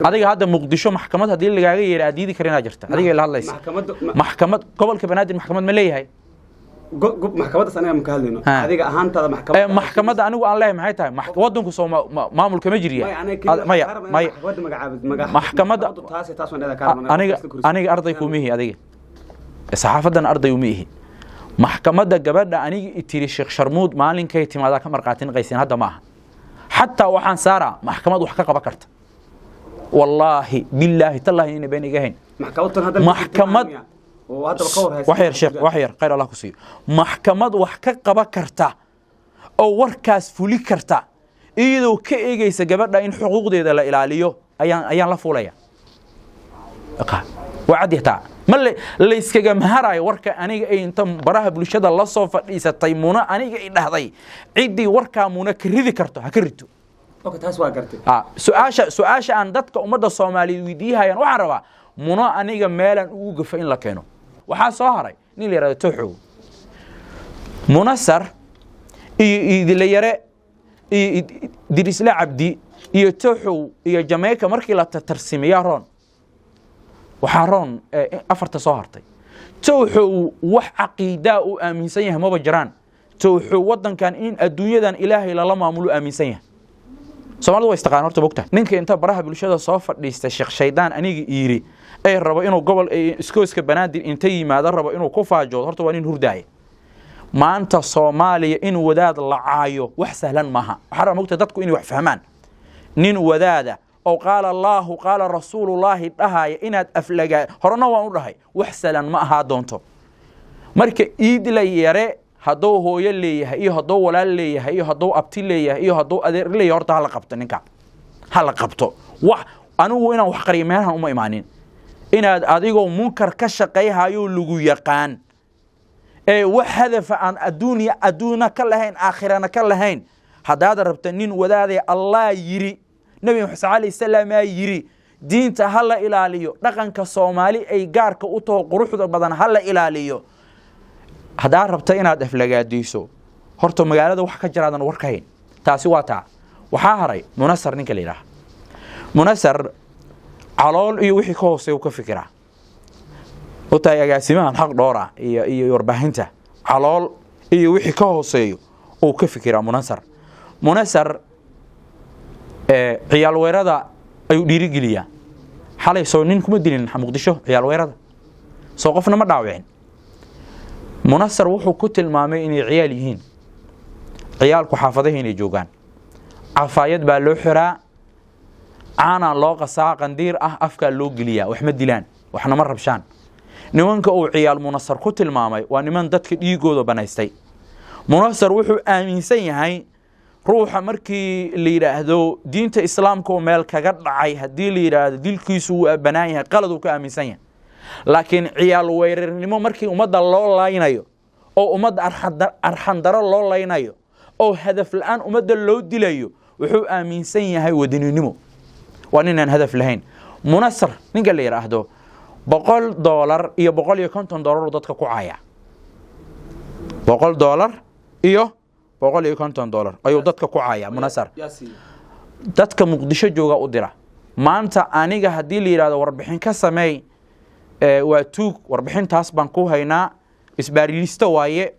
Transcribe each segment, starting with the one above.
adiga hadda muqdisho maxkamad hadii lagaaga yeeray adiidi karina jirta adiga ila hadlaysa maxkamad gobolka banaadir maxkamad ma leeyahay maxkamadda anaga ma ka hadlayno adiga ahaantada maxkamadda anigu aan leeyahay maxay tahay wadanku soo maamulka ma jiriya maxkamadda aniga arday ku mihi adiga saxaafadan arday u mihi maxkamadda gabadha aniga itiri Sheekh Sharmuud maalinkay timaada ka marqaatin qaysin hadda ma aha hatta waxaan saara maxkamad wax ka qaba karta والله بالله تالله إني بيني جاهين محكمة وحير شيخ وحير خير الله كسير محكمة وحكق بكرتا أو وركاس فولي كرتا إيدو كإيجي سجبرنا إن حقوق دي لا إلاليو أيان لا فوليا وعد يتاع ما اللي يسكج مهراي وركا أنا إيه أنت براه بلشة الله صوف يستيمونا أنا إيه هذي عدي وركا مونا كريدي كرتا هكريتو اوكي تاس waa gartay su'aasha aan dadka umada Soomaaliyeed weydiiyayaan waxa rabaa muno aniga meelan ugu gafo in la keeno waxa soo haray nin leeyahay Tuxu Munasar idil yare Dirisla Abdi iyo Tuxu iyo Jamaica markii la tartamiyaa roon waxa roon afarta soo hartay Tuxu wax aqeeda u aaminsan yahay ma jiraan Tuxu wadankan in adduunyadan Ilaahay la maamulo aaminsan yahay Soomaalidu way istaqaan horta bogta ninka inta baraha bulshada soo fadhiistay Sheekh Shaydaan aniga iiri ay rabo inuu gobol iskooska banaadir inta yimaado rabo inuu ku faajo horta waa nin hurdaay maanta Soomaaliya in wadaad la caayo wax sahlan maaha waxa mogta dadku inay wax fahmaan nin wadaada oo qaala Allahu qaala Rasuulullaahi dhahay inaad aflaga horna waan u dhahay wax sahlan ma aha doonto marka iidla yare hadduu hooyo leeyahay iyo hadduu walaal leeyahay iyo hadduu abti leeyahay iyo hadduu adeer leeyahay horta hala qabto ninka hala qabto wax anigu inaan wax qariyo meelahan uma imaanin inaad adigoo munkar ka shaqeeyahayo lagu yaqaan wax hadaf aan adduuna ka lahayn aakhirana ka lahayn hadaad rabto nin wadaadey Allah yiri nabi Muhammad sallallahu alayhi wasallam yiri diinta hala ilaaliyo dhaqanka Soomaali ay gaarka u tahay quruxda badan hala ilaaliyo hadaa rabta inaad aflagaadiiso horta magaalada wax ka jiraadan warkayn taasi waa taa waxa haray Munasar ninka leeyahay Munasar calool iyo wixii ka hooseeyo ka fikira oo taayagaasimahan xaq dhoora iyo warbaahinta calool iyo wixii ka hooseeyo oo ka fikira Munasar ciyaal weerada ayuu dhiirigeliyaa xalay soo nin kuma dilin Muqdisho ciyaal weerada soo qofna ma dhaawicin Munasar wuxuu ku tilmaamay inay ciyaal yihiin ciyaalku xaafadaha inay joogan cafaayad baa loo xiraa caana loo qasaa qandiir afka loo geliyaa wax ma dilaan waxna ma rabshaan nimanka uu ciyaal Munasar ku tilmaamay waa niman dadka dhiigooda banaystay Munasar wuxuu aaminsan yahay ruuxa markii la yiraahdo diinta islaamka oo meel kaga dhacay hadii la yiraahdo dilkiisu uu banaan yahay qalad uu ka aaminsan yahay laakiin ciyaal weerarnimo markii umada loo laaynayo oo umada arxandaro loo laaynayo oo hadaf la'aan umada loo dilayo wuxuu aaminsan yahay wadaninimo waa inaan hadaf lahayn Munasar ninka la yiraahdo $100 iyo $150 dadka ku caaya $100 iyo $150 ayuu dadka ku caaya Munasar dadka Muqdisho jooga u dira maanta aniga hadii la yiraahdo warbixin ka sameey waa tuug warbixintaas baan ku haynaa isbaariliista waaye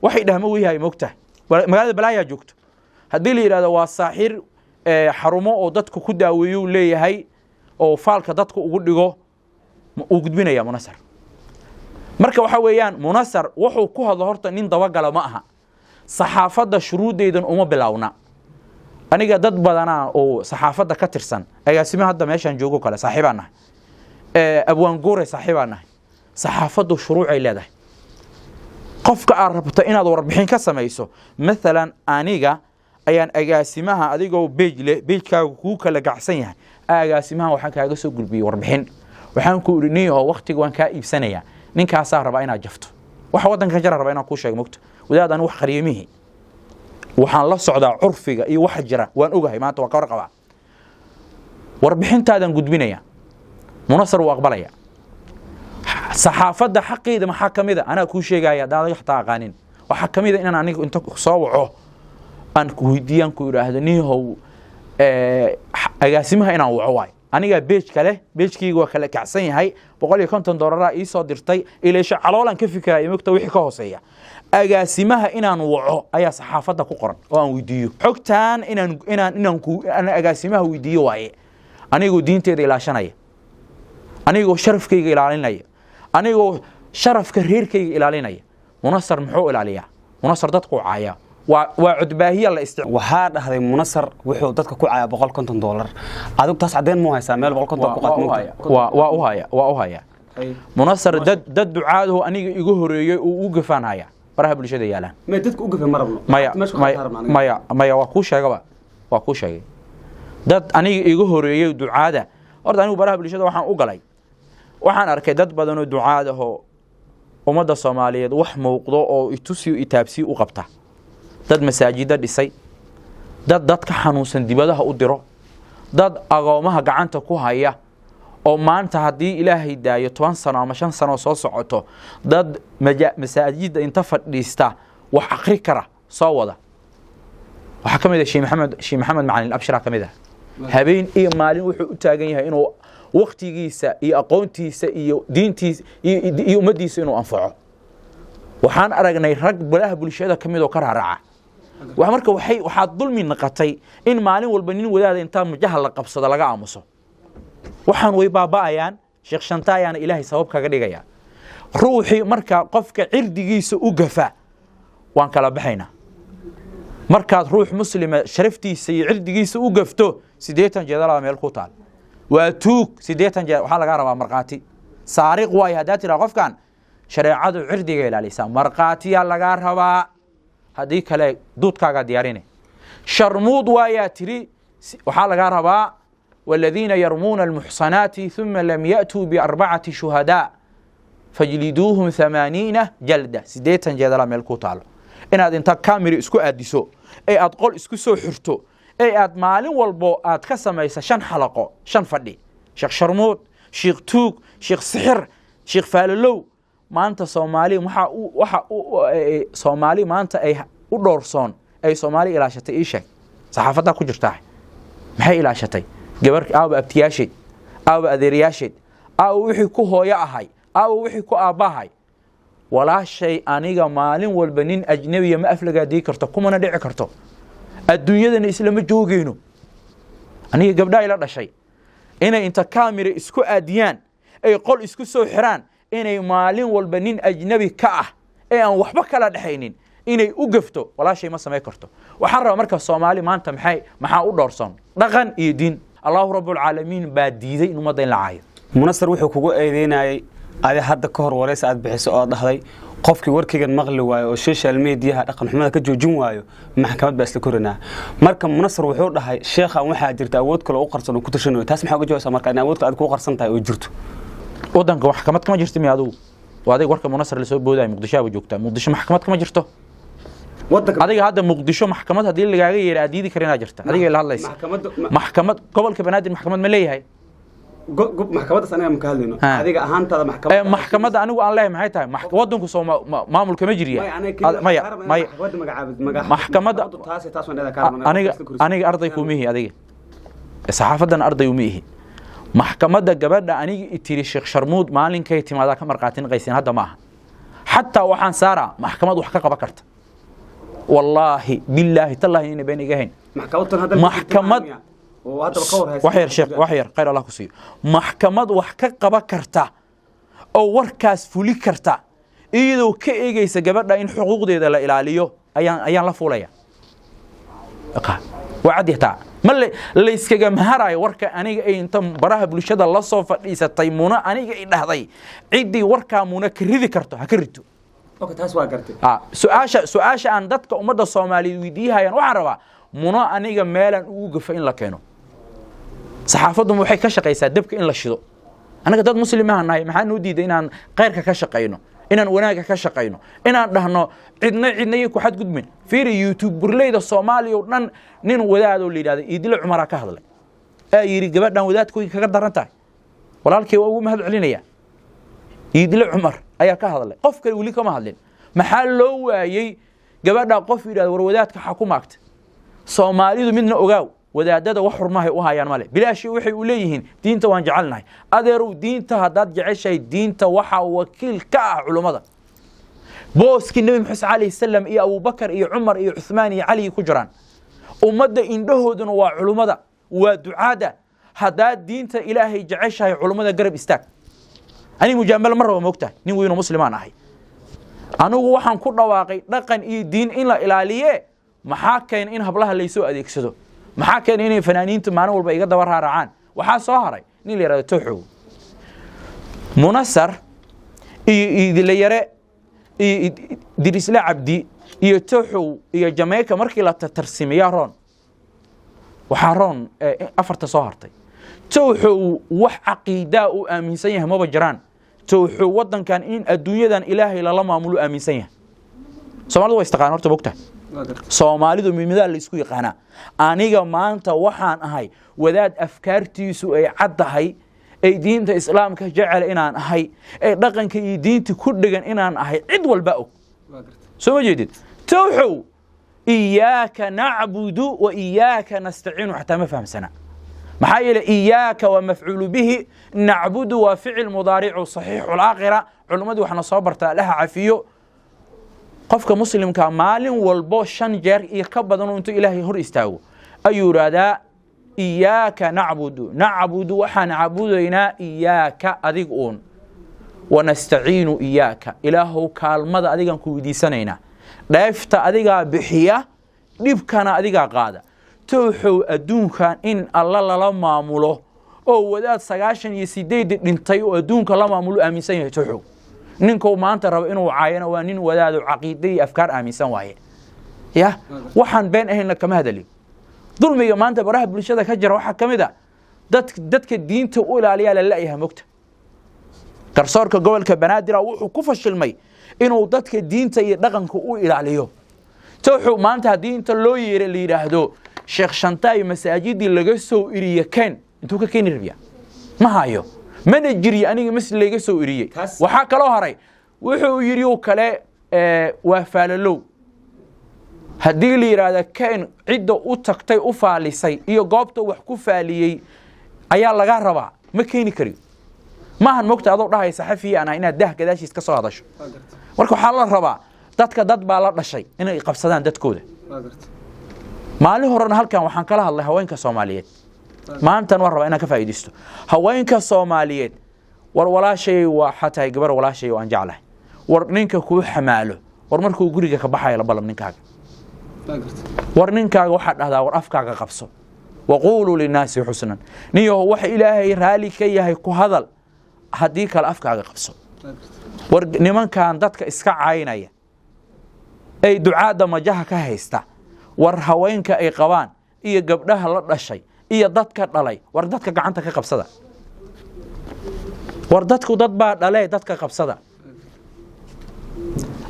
waxay dhahmo weeyahay moogta magaalada Balaaya joogto hadii la yiraahdo waa saaxir xarumo oo dadku ku daaweeyo leeyahay oo faalka dadku ugu dhigo u gudbinaya Munasar marka waxa weeyaan Munasar wuxuu ku hadlo horta nin dabagala ma aha saxaafada shuruudeedan uma bilaawna aniga dad badana oo saxaafada ka tirsan agaasima hadda meeshan joogo kale saaxiibana abwaan goore saaxiibana saxaafadu shuruuc ay leedahay qofka aad rabto inaad warbixin ka sameeyso midalan aniga ayaan agaasimaha adigoo page-kaaga ku kala gacsan yahay agaasimaha waxaan kaaga soo gudbiyay warbixin waxaan ku uriniyo waqtiga waan ka iibsanaya ninkaas raba inaad jafto waxa wadanka jara raba inaan ku sheego mogto wadaad aan wax qariyimihi waxaan la socdaa curfiga iyo wax jira waan ogahay maanta waa ka warqaba warbixintaadan gudbinaya Munasar waa aqbalaya saxaafada xaqeeda maxaa kamida ana ku sheegaya daad xataa aqaanin waxa kamida inaan aniga inta soo waco aan ku weydiiyaan ku yiraahdo nihow agaasimaha inaan waco waay aniga beej kale beejkayga waa kala kacsan yahay $150 ii soo dirtay ileesha caloolan ka fikiraya mogta wixii ka hooseeya agaasimaha inaan waco ayaa saxaafadda ku qoran oo aan weydiiyo xogtaan inaan agaasimaha weydiiyo waaye anigoo diinteeda ilaashanaya anigoo sharafkayga ilaalinaya anigoo sharafka reerkayga ilaalinaya munasar muxuu ilaaliyaa munasar dadku caaya waa cudbaahiya la isticmaalo waxaa dhahday munasar wuxuu dadka ku caaya $150 adigu taas cadeen ma haysaa meel $150 ku qaad waa u haya munasar dad ducaadahu aniga igu horeeyay oo u gafaanaya baraha bulshada yaalaan ma dadku u gafay marabno maya waa ku sheegay dad aniga igu horeeyay ducaada horta anigu baraha bulshada waxaan u galay waxaan arkay dad badan oo ducaadaho ummadda Soomaaliyeed wax muuqdo oo itusiyo itaabsi u qabta dad masaajida dhisay dadka xanuunsan dibadaha u diro dad agoomaha gacanta ku haya oo maanta hadii Ilaahay daayo 10 sano ama 5 sano soo socoto dad masaajida inta fadhiista wax akhri kara soo wada waxa kamid ah Sheikh Maxamed Macalin Abshir kamid ah habeen iyo maalin wuxuu u taagan yahay inuu waqtigiisa iyo aqoontiisa iyo diintiisa iyo ummadiisa inuu anfaco waxaan aragnay rag balaha bulshada kamid oo ka raaraca wax marka waxa dulmi naqatay in maalin walba nin wadaada inta majaha la qabsado laga aamuso waxaan way baabaayaan sheekh Shantaayana Ilaahay sabab kaga dhigaya ruuxi marka qofka cirdigiisa u gafa waan kala baxayna markaad ruux muslima sharaftiisa iyo cirdigiisa u gafto 80 jeedala meel ku taal waa tuug 80 jeer waxa laga rabaa marqaati saariq way hadaa tira qofkan shareecadu cirdiga ilaalisa marqaatiya laga rabaa hadii kale duudkaaga diyaarinay sharmuud waaya tiri waxa laga rabaa والذين يرمون المحصنات ثم لم يأتوا ب4 شهداء فجلدوهم 80 جلدة 80 جلدة مeel ku taalo inaad inta camera isku aadiso ee aad qol isku soo xirto ee aad maalin walbo aad ka samayso 5 xalaqo 5 fadhi sheekh sharmuud sheekh tuug sheekh sixir sheekh faalalow maanta Soomaali waxa Soomaali maanta ay u doorsoon ay Soomaali ilaashatay isha saxaafada ku jirtaa maxay ilaashatay gabar aaba abtiyaashid aaba adeeriyaashid aaba wixii ku hooyo ahay aaba wixii ku aabahay walaashay aniga maalin walba nin ajnabi ma aflagaadii karto kuma dhici karto adduunyadana islama joogeyno aniga gabdha ila dhashay inay inta camera isku aadiyaan ay qol isku soo xiraan inay maalin walba nin ajnabi ka ah ee aan waxba kala dhaxaynin inay u gafto walaashay ma sameey karto waxaan rabaa marka Soomaali maanta maxaa u doorsan dhaqan iyo diin الله رب العالمين باديday in umada in la caayo munasar wuxuu kugu eedeynayay adi hadda ka hor wareys aad bixiso oo dhahday qofkii warkigan maqli waayo oo social media dhaqan xumada ka joojin waayo maxkamad baa isla korinaa marka munasar wuxuu dhahay sheekhan waxa jirta awood kale oo qarsan oo ku tashanayo taas maxaa uga jawaabtaa marka in awoodka aad ku qarsan tahay oo jirto wadanka maxkamad kama jirto mi adigu waday warka munasar la soo booday Muqdisho aad joogtaa Muqdisho maxkamad kama jirto adiga hadda Muqdisho maxkamad hadii lagaaga yeeray adiidi karina jirta adiga la hadlaysa maxkamad gobolka banaadir maxkamad ma leeyahay maxkamada anaga ma ka hadlayno adiga ahaantada maxkamada anigu aan leeyahay maxay tahay wadanku soo maamulka ma jiriya maxkamada aniga arday ku mihi adiga saxaafadan arday u mihi maxkamada gabadha aniga itiri Sheekh Sharmuud maalinkay timaada ka marqaatin qaysin hadda ma aha hatta waxaan saara maxkamad wax ka qaba karta والله بالله تالله إني بيني جاهين محكمة وحير شيخ وحير خير الله كسي محكمة وحكق بكرتا أو وركاس فولي كرتا إيدو كإيجي سجبرنا إن حقوق دي لا إلاليو أيان لا فوليا وعد يتاع ما اللي يسكج مهراي وركا أنا إيه أنت براها بلشة الله صوف يستيمونا أنا إيه هذي عدي وركا مونا كريدي كرتا هكريتو اوكي taas waa gartay su'aasha aan dadka umada Soomaaliyeed weydiiyayaan waxaan rabaa muno aniga meelan ugu gafo in la keeno saxaafadu waxay ka shaqeysaa dabka in la shido anaga dad muslimiin nahay maxaan u diiday inaan qeyrka ka shaqeyno inaan wanaaga ka shaqeyno inaan dhahno cidna ku xad gudmin fiir YouTube burleyda Soomaaliya oo dhan nin wadaad oo liidaada Idil Cumar ka hadlay ay yiri gabadhan wadaadkooda kaga daran tahay walaalkii waa ugu mahad celinaya Idil Cumar ayaa ka hadlay qof kale wali kama hadlin maxaa loo waayay gabadha qof yiraahdo war wadaadka xukuumaadka Soomaalidu midna ogaaw wadaadada wax xurmahay u hayaan male bilaashi waxay u leeyihiin diinta waan jecelnahay adeerow diinta haddaad jeceshahay diinta waxaa wakiil ka ah culummada booskii nebi maxamed calayhi salaam iyo abubakar iyo cumar iyo cuthmaan iyo cali ku jiraan ummadda indhahooduna waa culummada waa ducaada haddaad diinta ilaahay jeceshahay culummada garab istaag aniga mujaamalo ma rabo moogtahay nin weynoo muslimaan ahay anigu waxaan ku dhawaaqay dhaqan iyo diin in la ilaaliye maxaa keen in hablaha laysoo adeegsado maxaa keen inay fanaaniintu maalin walba iga daba raaracaan waxaa soo haray nin la yidhahdo Tooxow Munasar iyo Idilayare iyo Dirisla Cabdi iyo Tooxow iyo Jamaica markii la tartamiyaa roon waxaa roon afarta soo hartay Tooxow wax caqiida u aaminsan yahay ma jiraan Tooxow wadankan in adduunyadan Ilaahay la maamulo aaminsan yahay Soomaalidu way istaqaan horta bogta Soomaalidu miimada la isku yaqaana aniga maanta waxaan ahay wadaad afkaartiisu ay caddahay ay diinta islaamka jecel inaan ahay ay dhaqanka iyo diinta ku dhagan inaan ahay cid walba og soo jeedid Tooxow iyyaka na'budu wa iyyaka nasta'inu hatta ma fahamsana maxaa yeelay iyyaka wa maf'uul bihi na'budu wa fi'l mudari'u sahih al-akhira culimadu waxna soo bartaa laha cafiyo qofka muslimka maalin walbo 5 jeer iyo ka badan intuu Ilaahay hor istaago ayuu raadaa iyyaka na'budu wa na'buduna iyyaka adigun wa nasta'inu iyyaka ilaahu kaalmada adigan ku weydiisanayna dhaafta adiga bixiya dibkana adiga qaada Tooxow adduunkan in alla la maamulo oo wadaad 98 dhintay oo adduunka la maamulo aaminsan yahay Tooxow ninka maanta rabo inuu caayana waa nin wadaad caqiiday afkaar aaminsan waaye ya waxaan been ahayna kama hadali dulmiga maanta baraha bulshada ka jira waxa kamida dadka diinta u ilaaliya la leeyahay mogta garsoorka gobolka Banaadir wuxuu ku fashilmay inuu dadka diinta iyo dhaqanka u ilaaliyo Tooxow maanta diinta loo yeeray la yiraahdo Sheekh Shantaay masaajidii laga soo iriye kan intuu ka keenay rabiya ma hayo mana jiri aniga masjid laga soo iriyay waxa kala haray wuxuu yiri oo kale waa faalalow hadii la yiraahdo kan cid u tagtay u faalisay iyo goobta wax ku faaliyay ayaa laga rabaa ma keeni kari maahan mogta adoo dhahay saxafiye ana inaad dah gadaashiis ka soo hadasho marka waxa la rabaa dad baa la dhashay inay qabsadaan dadkooda maalin horena halkan waxaan kala hadlay haweenka Soomaaliyeed maanta waan rabaa inaan ka faa'iideysto haweenka Soomaaliyeed war walaashay waa xataa gabar walaashay oo aan jeclahay war ninka ku xamaalo war markuu guriga ka baxay la balam ninkaaga war ninkaaga waxa dhahdaa war afkaaga qabso waqulu linaasi husnan niyo wax Ilaahay raali ka yahay ku hadal hadii kala afkaaga qabso war nimankan dadka iska caynaya ay ducaada majaha ka haysta war haweenka ay qabaan iyo gabdhaha la dhashay iyo dadka dhalay war dadka gacanta ka qabsada war dadku dad baa dhalay dadka qabsada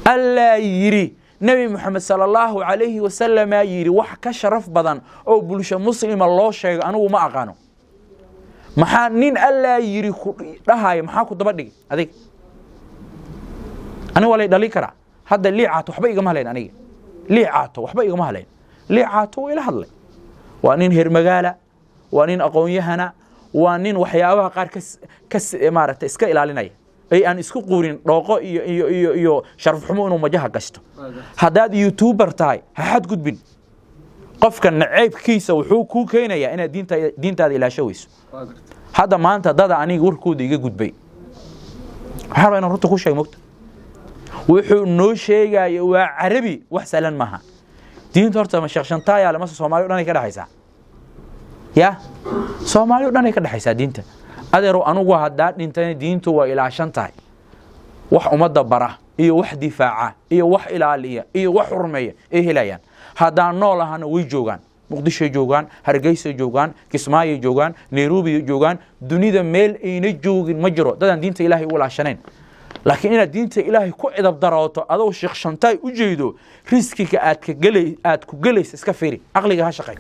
alla yiri nabi Muhammad sallallahu alayhi wa sallam yiri wax ka sharaf badan oo bulsho muslima loo sheego anigu ma aqaano maxaa nin alla yiri ku dhahay maxaa ku daba dhig adig ani walay dhali kara hadda liicaato waxba igama haleyn aniga liicaato waxba igama haleyn liicaato ila hadlay waa nin heer magaala waa nin aqoon-yahana waa nin waxyaabaha qaar ka maaragtay iska ilaalinaya ay aan isku quurin dhooqo iyo sharaf xumo inuu majaha gashto hadaad YouTuber tahay ha xad gudbin qofka naceebkiisa wuxuu ku keenayaa inaad diintaada ilaashawayso hada maanta dada aniga warkooda iga gudbay waxa rabaa inaan runta ku sheego mogta wuxuu noo sheegay waa Carabi wax salan maaha diinta horta ma Sheekh Shantaay lama Soomaaliyo dhan ay ka dhaxaysaa ya Soomaaliyo dhan ay ka dhaxaysaa diinta adeero anugu hadaa dhintay diintu waa ilaashan tahay wax umada bara iyo wax difaaca iyo wax ilaaliya iyo wax xurmeeya ee helayaan hadaa nool ahana way joogan Muqdisho joogan Hargeysa joogan Kismaayo joogan Nairobi joogan dunida meel ayna joogin ma jiro dadaan diinta Ilaahay u ilaashaneen laakiin inaad diinta Ilaahay ku cidab daraato adoo Sheekh Shantaay u jeedo riskiga aad ku galaysa iska fiiri aqliga ha shaqeeyo